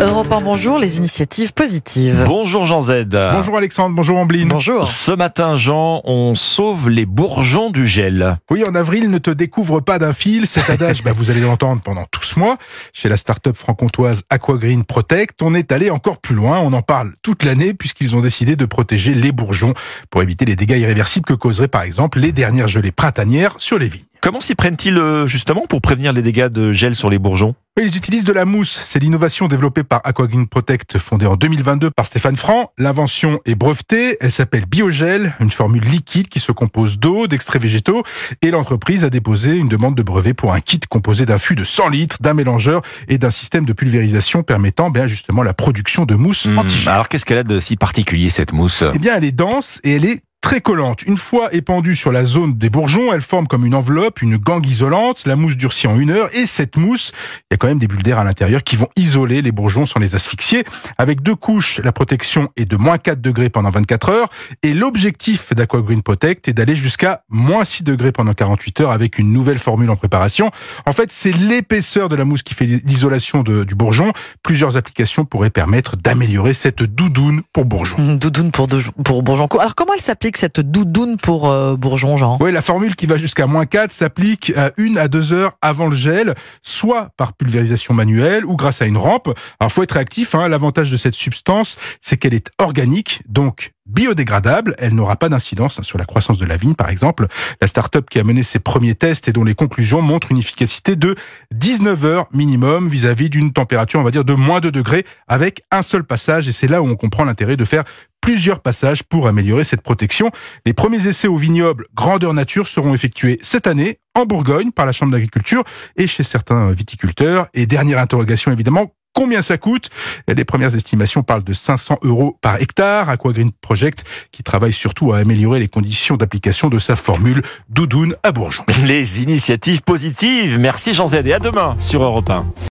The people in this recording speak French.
Europe 1, bonjour, les initiatives positives. Bonjour Jean Z. Bonjour Alexandre, bonjour Ambline. Bonjour. Ce matin Jean, on sauve les bourgeons du gel. Oui, en avril, ne te découvre pas d'un fil. Cet adage, vous allez l'entendre pendant tout ce mois. Chez la start-up franc-comtoise Aquagreen Protect, on est allé encore plus loin. On en parle toute l'année puisqu'ils ont décidé de protéger les bourgeons pour éviter les dégâts irréversibles que causeraient par exemple les dernières gelées printanières sur les vignes. Comment s'y prennent-ils justement pour prévenir les dégâts de gel sur les bourgeons ? Ils utilisent de la mousse. C'est l'innovation développée par Aquagreen Protect, fondée en 2022 par Stéphane Franc. L'invention est brevetée. Elle s'appelle Biogel, une formule liquide qui se compose d'eau, d'extraits végétaux. Et l'entreprise a déposé une demande de brevet pour un kit composé d'un fût de 100 litres, d'un mélangeur et d'un système de pulvérisation permettant justement la production de mousse anti-gel. Alors qu'est-ce qu'elle a de si particulier cette mousse ? Elle est dense et elle est très collante. Une fois épandue sur la zone des bourgeons, elle forme comme une enveloppe, une gangue isolante. La mousse durcit en 1 heure et cette mousse, il y a quand même des bulles d'air à l'intérieur qui vont isoler les bourgeons sans les asphyxier. Avec 2 couches, la protection est de -4 degrés pendant 24 heures et l'objectif d'Aquagreen Protect est d'aller jusqu'à -6 degrés pendant 48 heures avec une nouvelle formule en préparation. En fait, c'est l'épaisseur de la mousse qui fait l'isolation du bourgeon. Plusieurs applications pourraient permettre d'améliorer cette doudoune pour bourgeons. Doudoune pour bourgeons. Alors comment elle s'applique cette doudoune pour bourgeons, Jean ? Oui, la formule qui va jusqu'à -4 s'applique 1 à 2 heures avant le gel, soit par pulvérisation manuelle ou grâce à une rampe. Alors, faut être réactif. L'avantage de cette substance, c'est qu'elle est organique, donc biodégradable. Elle n'aura pas d'incidence sur la croissance de la vigne, par exemple. La start-up qui a mené ses premiers tests et dont les conclusions montrent une efficacité de 19 heures minimum vis-à-vis d'une température, on va dire, de -2 degrés avec un seul passage. Et c'est là où on comprend l'intérêt de faire plusieurs passages pour améliorer cette protection. Les premiers essais au vignoble grandeur nature seront effectués cette année en Bourgogne par la Chambre d'agriculture et chez certains viticulteurs. Et dernière interrogation évidemment, combien ça coûte ? Les premières estimations parlent de 500 € par hectare. Aquagreen Project qui travaille surtout à améliorer les conditions d'application de sa formule doudoune à bourgeons. Les initiatives positives. Merci Jean Z et à demain sur Europe 1.